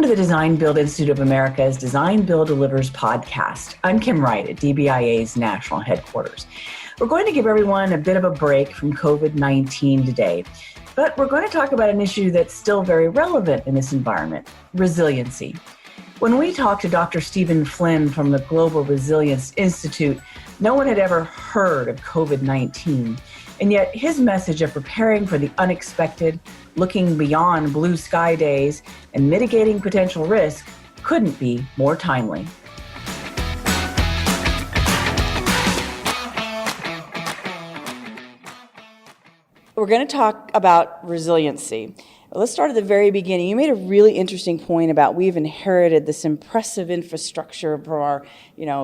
to the Design Build Institute of America's Design Build Delivers podcast. I'm Kim Wright at DBIA's national headquarters. We're going to give everyone a bit of a break from COVID-19 today, but we're going to talk about an issue that's still very relevant in this environment: resiliency. When we talked to Dr. Stephen Flynn from the Global Resilience Institute, no one had ever heard of COVID-19. And yet his message of preparing for the unexpected, looking beyond blue sky days, and mitigating potential risk couldn't be more timely. We're going to talk about resiliency. Let's start at the very beginning. You made a really interesting point about we've inherited this impressive infrastructure from our,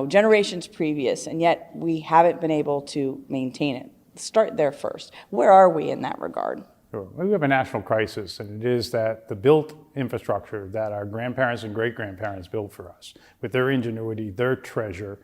generations previous, and yet we haven't been able to maintain it. Start there first. Where are we in that regard? Sure. We have a national crisis, and it is that the built infrastructure that our grandparents and great-grandparents built for us, with their ingenuity, their treasure,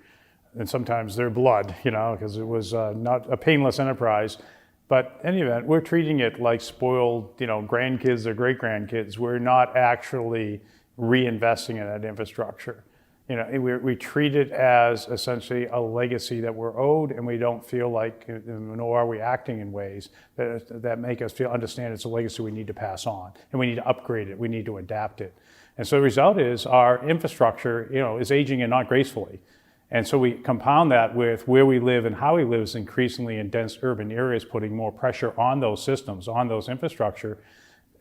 and sometimes their blood, because it was not a painless enterprise. But in any event, we're treating it like spoiled, grandkids or great-grandkids. We're not actually reinvesting in that infrastructure. We treat it as essentially a legacy that we're owed, and we don't feel like, nor are we acting in ways that make us understand it's a legacy we need to pass on, and we need to upgrade it, we need to adapt it. And so the result is our infrastructure, is aging and not gracefully. And so we compound that with where we live and how we live is increasingly in dense urban areas, putting more pressure on those systems, on those infrastructure.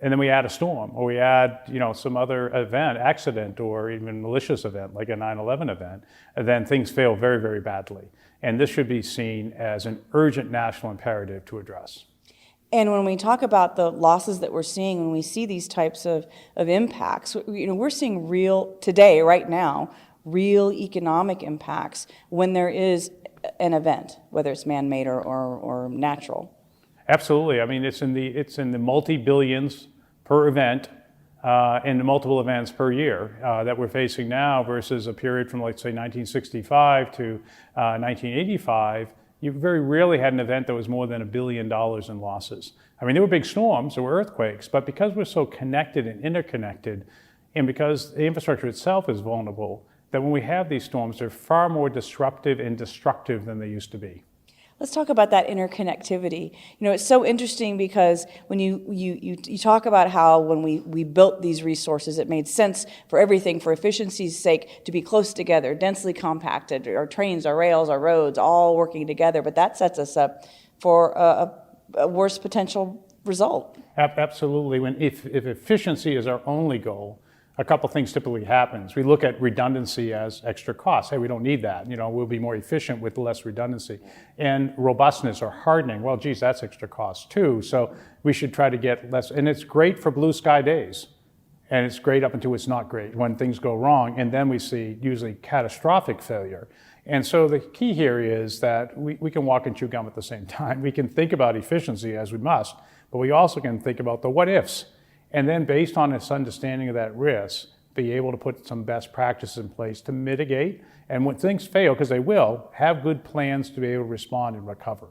And then we add a storm, or we add, some other event, accident, or even malicious event, like a 9/11 event, and then things fail very, very badly. And this should be seen as an urgent national imperative to address. And when we talk about the losses that we're seeing, when we see these types of impacts, we're seeing today, right now, real economic impacts when there is an event, whether it's man-made or natural. Absolutely. I mean, it's in the multi-billions per event and multiple events per year that we're facing now versus a period from, let's say, 1965 to 1985. You very rarely had an event that was more than $1 billion in losses. I mean, there were big storms, there were earthquakes, but because we're so connected and interconnected, and because the infrastructure itself is vulnerable, that when we have these storms, they're far more disruptive and destructive than they used to be. Let's talk about that interconnectivity. It's so interesting because when you talk about how when we built these resources, it made sense for everything, for efficiency's sake, to be close together, densely compacted, our trains, our rails, our roads, all working together. But that sets us up for a worse potential result. Absolutely. If efficiency is our only goal, a couple things typically happens. We look at redundancy as extra cost. Hey, we don't need that. We'll be more efficient with less redundancy. And robustness or hardening, well, geez, that's extra cost too. So we should try to get less. And it's great for blue sky days. And it's great up until it's not great, when things go wrong. And then we see usually catastrophic failure. And so the key here is that we can walk and chew gum at the same time. We can think about efficiency as we must, but we also can think about the what ifs. And then based on this understanding of that risk, be able to put some best practices in place to mitigate. And when things fail, because they will, have good plans to be able to respond and recover.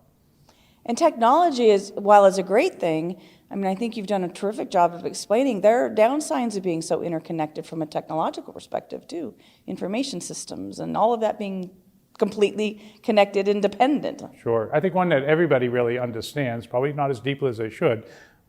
And technology while it's a great thing, I think you've done a terrific job of explaining there are downsides of being so interconnected from a technological perspective too. Information systems and all of that being completely connected and dependent. Sure. I think one that everybody really understands, probably not as deeply as they should,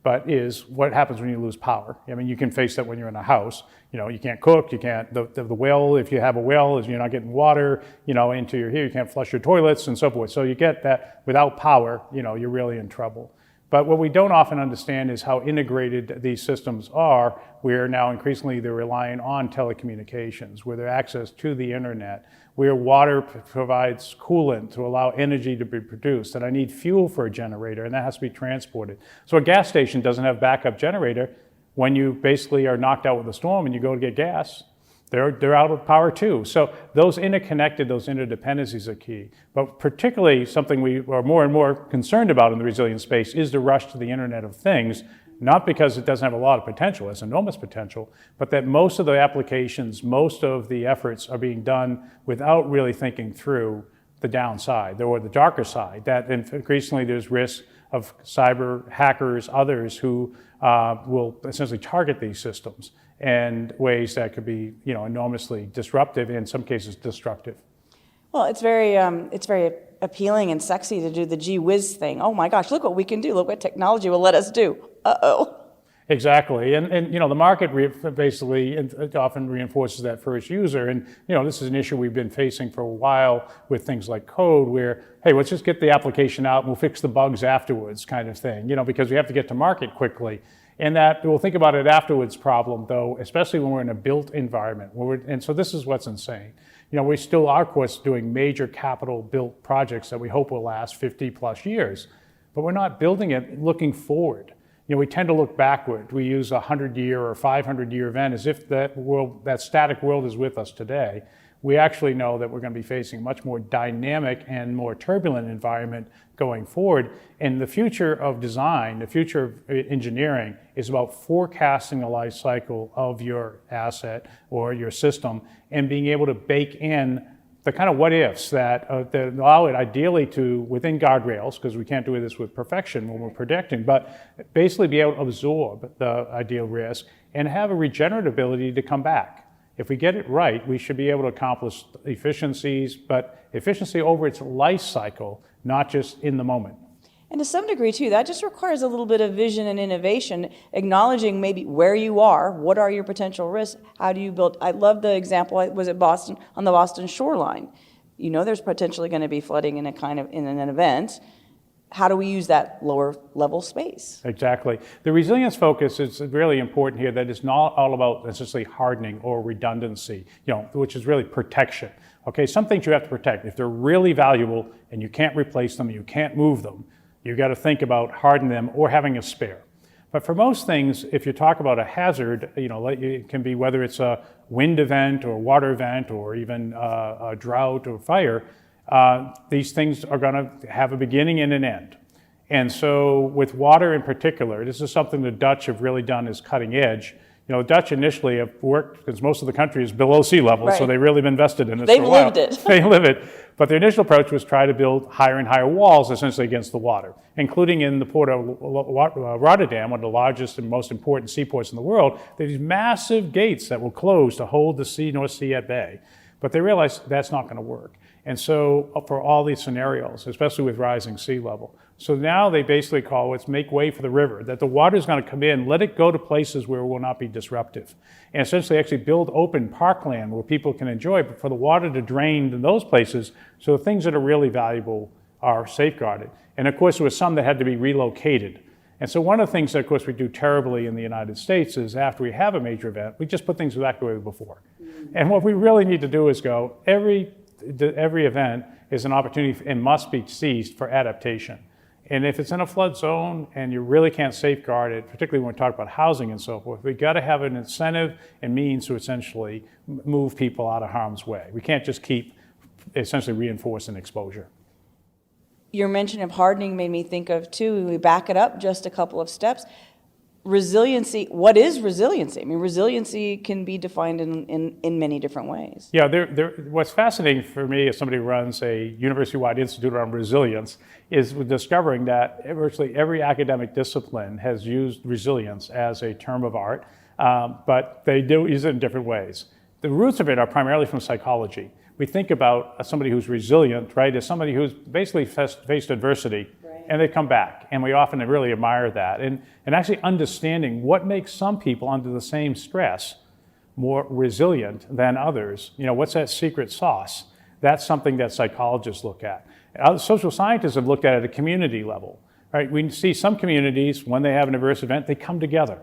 but is what happens when you lose power. You can face that when you're in a house. You can't cook, you can't, the well, if you have a well, you're not getting water, into your here, you can't flush your toilets and so forth. So you get that without power, you're really in trouble. But what we don't often understand is how integrated these systems are. We are now increasingly they're relying on telecommunications, where there's access to the internet, where water provides coolant to allow energy to be produced, and I need fuel for a generator, and that has to be transported. So a gas station doesn't have backup generator. When you basically are knocked out with a storm and you go to get gas, they're out of power too. So those interconnected, those interdependencies are key. But particularly something we are more and more concerned about in the resilience space is the rush to the Internet of Things, not because it doesn't have a lot of potential, it's enormous potential, but that most of the applications, most of the efforts are being done without really thinking through the downside or the darker side, that increasingly there's risk of cyber hackers, others who will essentially target these systems in ways that could be, enormously disruptive, in some cases destructive. Well, it's very appealing and sexy to do the gee whiz thing. Oh my gosh, look what we can do. Look what technology will let us do. Uh-oh. Exactly, and the market basically often reinforces that first user, and this is an issue we've been facing for a while with things like code, where hey, let's just get the application out and we'll fix the bugs afterwards, kind of thing, because we have to get to market quickly, and that we'll think about it afterwards problem though, especially when we're in a built environment, and so this is what's insane. We still are, of course, doing major capital built projects that we hope will last 50 plus years, but we're not building it looking forward. We tend to look backward. We use a 100-year or 500-year event as if that static world is with us today. We actually know that we're going to be facing a much more dynamic and more turbulent environment going forward. And the future of design, the future of engineering, is about forecasting the life cycle of your asset or your system and being able to bake in the kind of what ifs that allow it ideally to, within guardrails, because we can't do this with perfection when we're predicting, but basically be able to absorb the ideal risk and have a regenerative ability to come back. If we get it right, we should be able to accomplish efficiencies, but efficiency over its life cycle, not just in the moment. And to some degree, too, that just requires a little bit of vision and innovation, acknowledging maybe where you are, what are your potential risks, how do you build. I love the example, was it Boston, on the Boston shoreline. There's potentially going to be flooding in an event. How do we use that lower level space? Exactly. The resilience focus is really important here, that it's not all about essentially hardening or redundancy, which is really protection. Okay, some things you have to protect. If they're really valuable and you can't replace them, you can't move them, you've got to think about hardening them or having a spare. But for most things, if you talk about a hazard, it can be whether it's a wind event or water event or even a drought or fire, these things are going to have a beginning and an end. And so with water in particular, this is something the Dutch have really done as cutting edge. The Dutch initially have worked, because most of the country is below sea level, right. So they really have invested in it for a while. They've lived it. They live it. But their initial approach was try to build higher and higher walls, essentially against the water, including in the port of Rotterdam, one of the largest and most important seaports in the world. There are these massive gates that will close to hold the North Sea at bay. But they realized that's not going to work. And so for all these scenarios, especially with rising sea level, so now they basically call it make way for the river, that the water is going to come in, let it go to places where it will not be disruptive. And essentially actually build open parkland where people can enjoy, but for the water to drain in those places, so the things that are really valuable are safeguarded. And of course, there was some that had to be relocated. And so one of the things that, of course, we do terribly in the United States is after we have a major event, we just put things back the way before. And what we really need to do is go, every event is an opportunity and must be seized for adaptation. And if it's in a flood zone and you really can't safeguard it, particularly when we talk about housing and so forth, we've got to have an incentive and means to essentially move people out of harm's way. We can't just keep essentially reinforcing exposure. Your mention of hardening made me think of, too, we back it up just a couple of steps. Resiliency, what is resiliency? I mean, resiliency can be defined in many different ways. Yeah, what's fascinating for me as somebody who runs a university-wide institute around resilience is discovering that virtually every academic discipline has used resilience as a term of art, but they do use it in different ways. The roots of it are primarily from psychology. We think about somebody who's resilient, right, as somebody who's basically faced adversity, right, and they come back. And we often really admire that. And actually understanding what makes some people under the same stress more resilient than others. What's that secret sauce? That's something that psychologists look at. Social scientists have looked at it at a community level, right? We see some communities, when they have an adverse event, they come together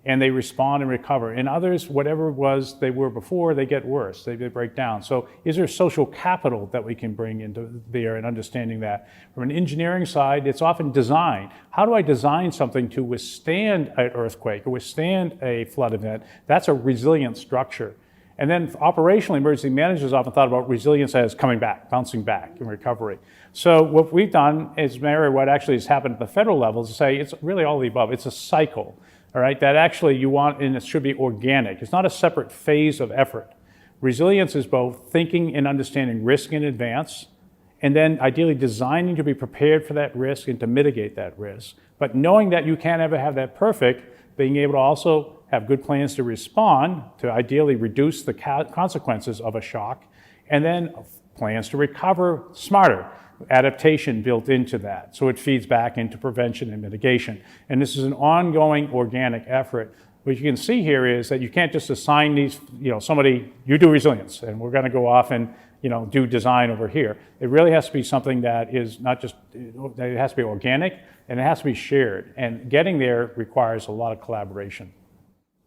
and they respond and recover. In others, whatever it was they were before, they get worse, they break down. So is there social capital that we can bring into there and understanding that? From an engineering side, it's often design. How do I design something to withstand an earthquake or withstand a flood event? That's a resilient structure. And then operationally, emergency managers often thought about resilience as coming back, bouncing back in recovery. So what we've done is mirror what actually has happened at the federal level to say it's really all of the above. It's a cycle. All right, that actually you want, and it should be organic. It's not a separate phase of effort. Resilience is both thinking and understanding risk in advance and then ideally designing to be prepared for that risk and to mitigate that risk. But knowing that you can't ever have that perfect, being able to also have good plans to respond, to ideally reduce the consequences of a shock, and then plans to recover smarter. Adaptation built into that, so it feeds back into prevention and mitigation. And this is an ongoing organic effort. What you can see here is that you can't just assign these, somebody, you do resilience, and we're going to go off and do design over here. It really has to be something that is not just, it has to be organic, and it has to be shared. And getting there requires a lot of collaboration.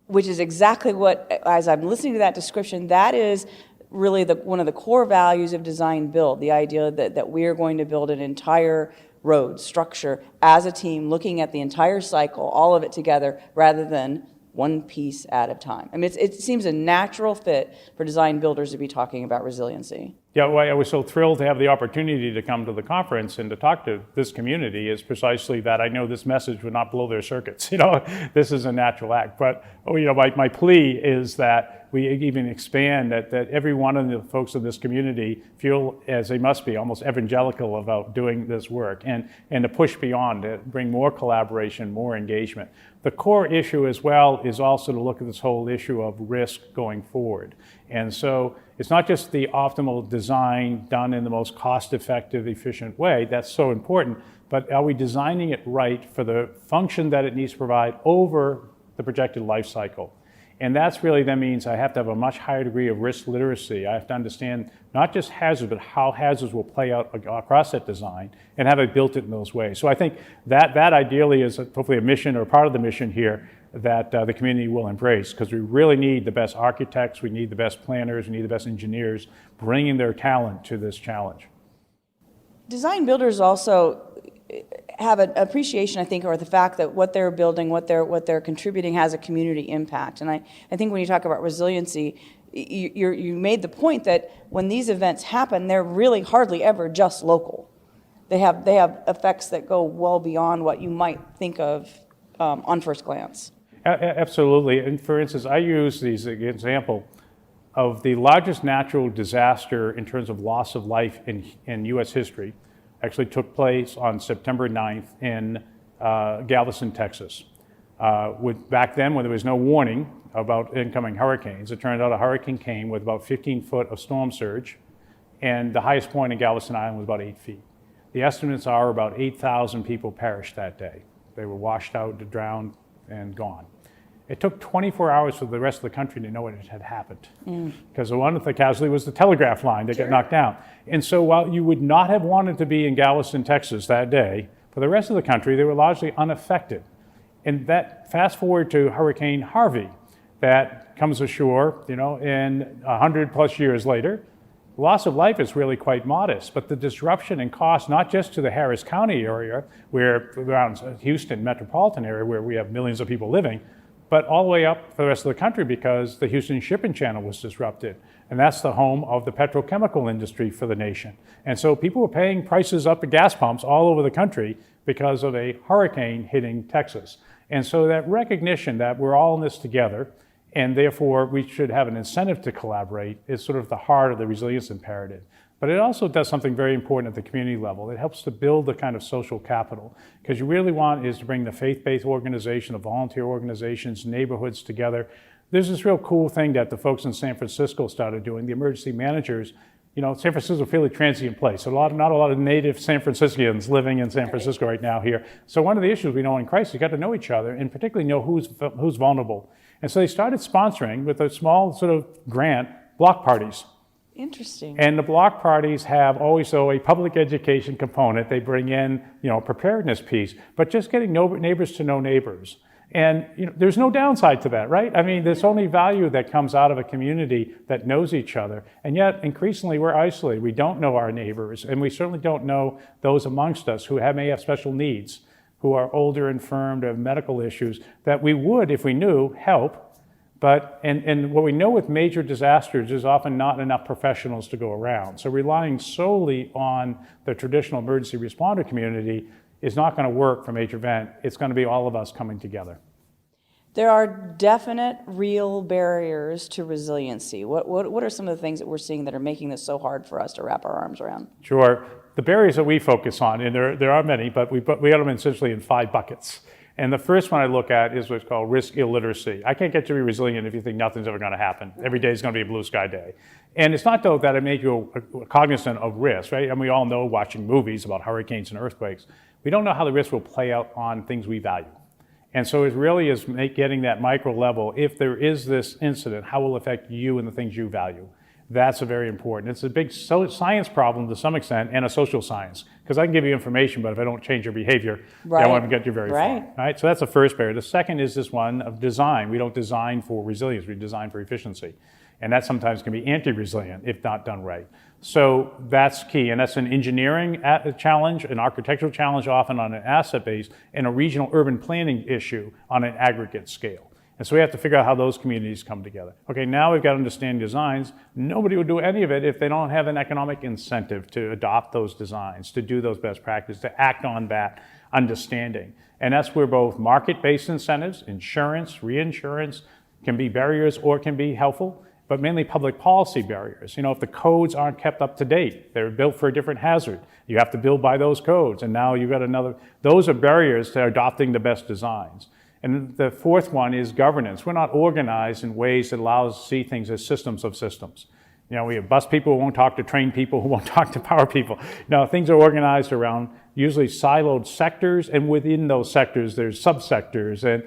Which is exactly what, as I'm listening to that description, that is really one of the core values of design build, the idea that we are going to build an entire road structure as a team, looking at the entire cycle, all of it together, rather than one piece at a time. I mean, it seems a natural fit for design builders to be talking about resiliency. Yeah, why I was so thrilled to have the opportunity to come to the conference and to talk to this community is precisely that I know this message would not blow their circuits. This is a natural act. But my plea is that we even expand that every one of the folks in this community feel as they must be almost evangelical about doing this work, and to push beyond it, bring more collaboration, more engagement. The core issue as well is also to look at this whole issue of risk going forward. And so it's not just the optimal design done in the most cost-effective, efficient way. That's so important. But are we designing it right for the function that it needs to provide over the projected life cycle? And that's really then means I have to have a much higher degree of risk literacy. I have to understand not just hazards, but how hazards will play out across that design, and have I built it in those ways. So I think that ideally is hopefully a mission, or part of the mission here, that the community will embrace, because we really need the best architects, we need the best planners, we need the best engineers bringing their talent to this challenge. Design builders also have an appreciation, I think, or the fact that what they're building, what they're contributing has a community impact. And I think when you talk about resiliency, you made the point that when these events happen, they're really hardly ever just local. They have effects that go well beyond what you might think of on first glance. Absolutely. And for instance, I use the example of the largest natural disaster in terms of loss of life in U.S. history. Actually took place on September 9th in Galveston, Texas. Back then, when there was no warning about incoming hurricanes, it turned out a hurricane came with about 15 foot of storm surge, and the highest point in Galveston Island was about 8 feet. The estimates are about 8,000 people perished that day. They were washed out, drowned, and gone. It took 24 hours for the rest of the country to know what had happened, because one of the casualty was the telegraph line that got knocked down. And so while you would not have wanted to be in Galveston, Texas that day, for the rest of the country, they were largely unaffected. And that fast forward to Hurricane Harvey, that comes ashore, and 100 plus years later, the loss of life is really quite modest, but the disruption and cost, not just to the Harris County area, where around Houston metropolitan area, where we have millions of people living, but all the way up for the rest of the country, because the Houston shipping channel was disrupted. And that's the home of the petrochemical industry for the nation. And so people were paying prices up at gas pumps all over the country because of a hurricane hitting Texas. And so that recognition that we're all in this together, and therefore we should have an incentive to collaborate, is sort of the heart of the resilience imperative. But it also does something very important at the community level. It helps to build the kind of social capital, because you really want is to bring the faith-based organization, the volunteer organizations, neighborhoods together. There's this real cool thing that the folks in San Francisco started doing, the emergency managers. San Francisco is a fairly transient place. So not a lot of native San Franciscans living in San Francisco right now here. So one of the issues we know in crisis, you got to know each other, and particularly know who's vulnerable. And so they started sponsoring, with a small sort of grant, block parties. Interesting. And the block parties have always, though, a public education component. They bring in, preparedness piece, but just getting neighbors to know neighbors. And there's no downside to that, right? I mean, there's only value that comes out of a community that knows each other. And yet, increasingly, we're isolated. We don't know our neighbors, and we certainly don't know those amongst us who may have special needs, who are older, infirmed, or have medical issues, that we would, if we knew, help. But, and what we know with major disasters is often not enough professionals to go around. So relying solely on the traditional emergency responder community is not going to work for major event. It's going to be all of us coming together. There are definite, real barriers to resiliency. What are some of the things that we're seeing that are making this so hard for us to wrap our arms around? Sure. the barriers that we focus on, and there are many, but we have them essentially in 5 buckets. And the first one I look at is what's called risk illiteracy. I can't get you to be resilient if you think nothing's ever going to happen. Every day is going to be a blue sky day. And it's not, though, that it makes you cognizant of risk, right? And we all know, watching movies about hurricanes and earthquakes, we don't know how the risk will play out on things we value. And so it really is getting that micro level. If there is this incident, how will it affect you and the things you value? That's a very important. It's a big science problem to some extent, and a social science, because I can give you information, but if I don't change your behavior, I won't get you very far. Right? So that's the first barrier. The second is this one of design. We don't design for resilience, we design for efficiency. And that sometimes can be anti-resilient if not done right. So that's key, and that's an engineering challenge, an architectural challenge often on an asset base, and a regional urban planning issue on an aggregate scale. And so we have to figure out how those communities come together. Okay, now we've got to understand designs. Nobody would do any of it if they don't have an economic incentive to adopt those designs, to do those best practices, to act on that understanding. And that's where both market-based incentives, insurance, reinsurance, can be barriers or can be helpful, but mainly public policy barriers. You know, if the codes aren't kept up to date, they're built for a different hazard, you have to build by those codes, and now you've got those are barriers to adopting the best designs. And the fourth one is governance. We're not organized in ways that allow us to see things as systems of systems. You know, we have bus people who won't talk to train people who won't talk to power people. No, things are organized around usually siloed sectors, and within those sectors there's subsectors, and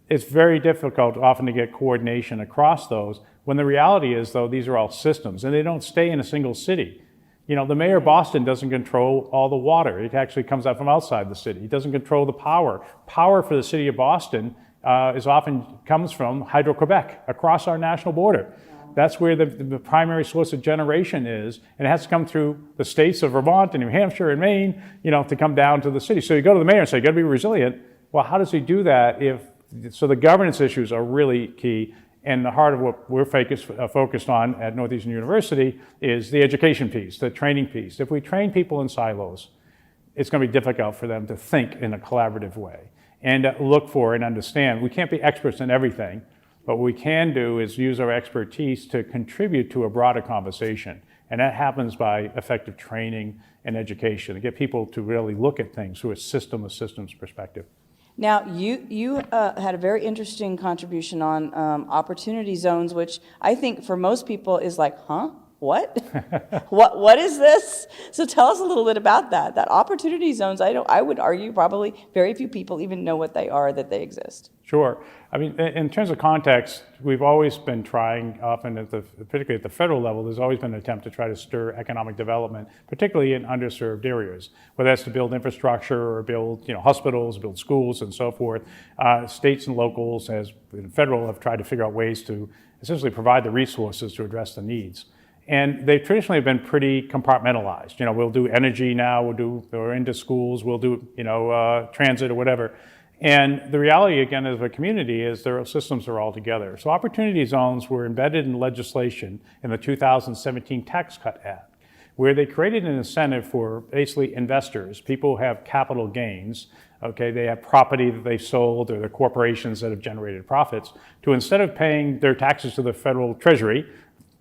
it's very difficult often to get coordination across those, when the reality is, though, these are all systems, and they don't stay in a single city. You know, the mayor of Boston doesn't control all the water. It actually comes out from outside the city. He doesn't control the power. Power for the city of Boston comes from Hydro-Quebec across our national border. That's where the primary source of generation is, and it has to come through the states of Vermont and New Hampshire and Maine, you know, to come down to the city. So you go to the mayor and say, you got to be resilient. Well, how does he do that so the governance issues are really key. And the heart of what we're focused on at Northeastern University is the education piece, the training piece. If we train people in silos, it's going to be difficult for them to think in a collaborative way and look for and understand. We can't be experts in everything, but what we can do is use our expertise to contribute to a broader conversation. And that happens by effective training and education, to get people to really look at things through a system of systems perspective. Now, you had a very interesting contribution on opportunity zones, which I think for most people is like, huh? What? What is this? So tell us a little bit about that. That opportunity zones, I would argue probably very few people even know what they are, that they exist. Sure. I mean, in terms of context, we've always been trying, often particularly at the federal level, there's always been an attempt to try to stir economic development, particularly in underserved areas, whether that's to build infrastructure or build, hospitals, build schools, and so forth. States and locals, as federal, have tried to figure out ways to essentially provide the resources to address the needs. And they traditionally have been pretty compartmentalized. We'll do energy now, we're into schools, we'll do, transit or whatever. And the reality, again, as a community is their systems are all together. So opportunity zones were embedded in legislation in the 2017 Tax Cut Act, where they created an incentive for basically investors, people who have capital gains, okay, they have property that they sold or the corporations that have generated profits, to instead of paying their taxes to the federal treasury,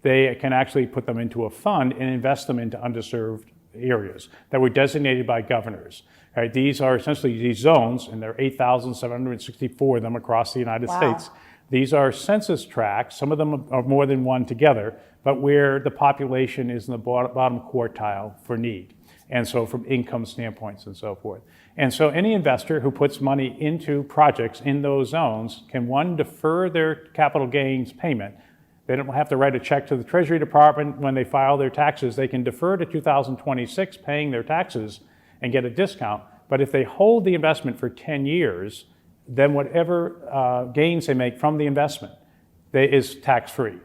they can actually put them into a fund and invest them into underserved areas that were designated by governors. Right, these are essentially these zones, and there are 8,764 of them across the United States. These are census tracts. Some of them are more than one together, but where the population is in the bottom quartile for need, and so from income standpoints and so forth. And so any investor who puts money into projects in those zones can, one, defer their capital gains payment. They don't have to write a check to the Treasury Department when they file their taxes. They can defer to 2026 paying their taxes and get a discount. But if they hold the investment for 10 years, then whatever gains they make from the investment is tax-free.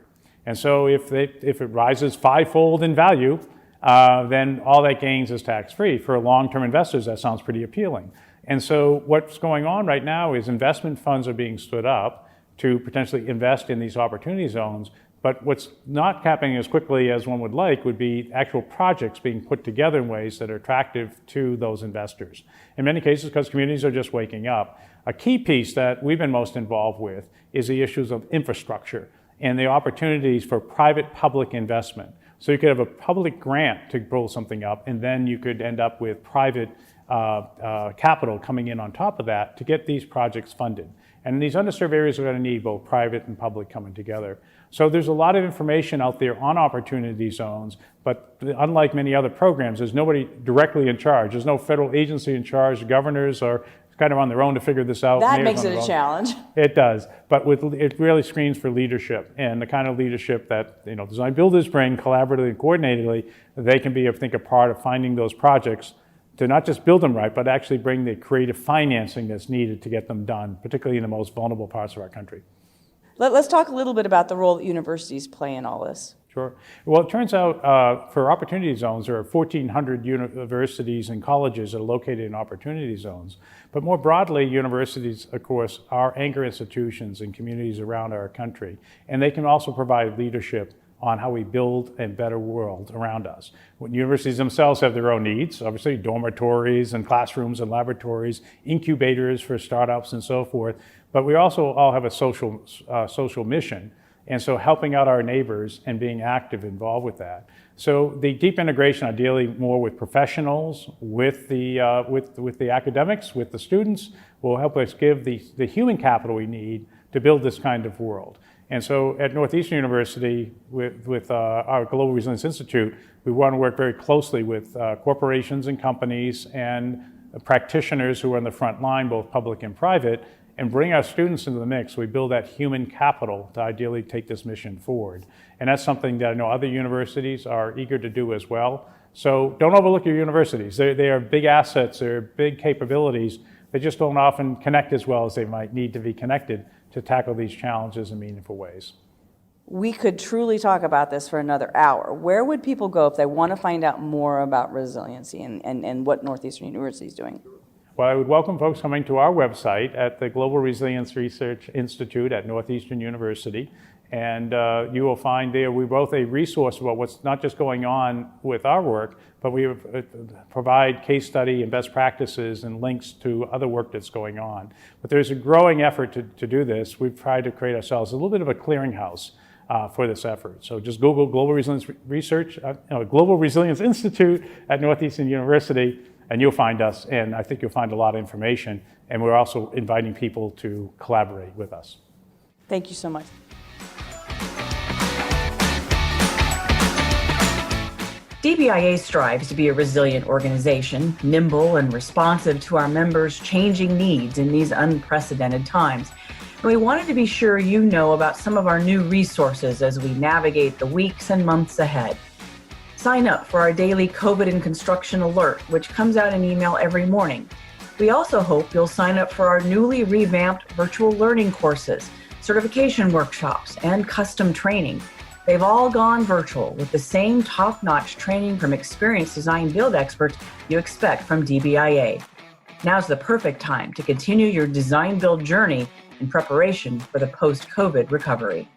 And so if it rises fivefold in value, then all that gains is tax-free. For long-term investors, that sounds pretty appealing. And so what's going on right now is investment funds are being stood up to potentially invest in these opportunity zones. But what's not happening as quickly as one would like would be actual projects being put together in ways that are attractive to those investors. In many cases, because communities are just waking up. A key piece that we've been most involved with is the issues of infrastructure and the opportunities for private-public investment. So you could have a public grant to build something up, and then you could end up with private capital coming in on top of that to get these projects funded. And these underserved areas are going to need both private and public coming together. So there's a lot of information out there on opportunity zones, but unlike many other programs, there's nobody directly in charge. There's no federal agency in charge. Governors are kind of on their own to figure this out. That makes it a challenge. It does, but it really screens for leadership, and the kind of leadership that design builders bring collaboratively and coordinatedly. They can be, I think, a part of finding those projects to not just build them right, but actually bring the creative financing that's needed to get them done, particularly in the most vulnerable parts of our country. Let's talk a little bit about the role that universities play in all this. Sure. Well, it turns out for opportunity zones, there are 1,400 universities and colleges that are located in opportunity zones. But more broadly, universities, of course, are anchor institutions in communities around our country. And they can also provide leadership on how we build a better world around us. When universities themselves have their own needs, obviously dormitories and classrooms and laboratories, incubators for startups and so forth. But we also all have a social mission. And so helping out our neighbors and being active involved with that. So the deep integration, ideally more with professionals, with the academics, with the students, will help us give the human capital we need to build this kind of world. And so at Northeastern University, with our Global Resilience Institute, we want to work very closely with corporations and companies and practitioners who are on the front line, both public and private, and bring our students into the mix. We build that human capital to ideally take this mission forward. And that's something that I know other universities are eager to do as well. So don't overlook your universities. They are big assets, they're big capabilities. They just don't often connect as well as they might need to be connected to tackle these challenges in meaningful ways. We could truly talk about this for another hour. Where would people go if they want to find out more about resiliency and what Northeastern University is doing? Well, I would welcome folks coming to our website at the Global Resilience Research Institute at Northeastern University. And you will find there, we're both a resource about what's not just going on with our work, but we provide case study and best practices and links to other work that's going on. But there's a growing effort to do this. We've tried to create ourselves a little bit of a clearinghouse for this effort. So just Google Global Resilience Research, Global Resilience Institute at Northeastern University, and you'll find us, and I think you'll find a lot of information. And we're also inviting people to collaborate with us. Thank you so much. DBIA strives to be a resilient organization, nimble and responsive to our members' changing needs in these unprecedented times. And we wanted to be sure you know about some of our new resources as we navigate the weeks and months ahead. Sign up for our daily COVID in Construction alert, which comes out in email every morning. We also hope you'll sign up for our newly revamped virtual learning courses, certification workshops, and custom training. They've all gone virtual with the same top-notch training from experienced design build experts you expect from DBIA. Now's the perfect time to continue your design build journey in preparation for the post-COVID recovery.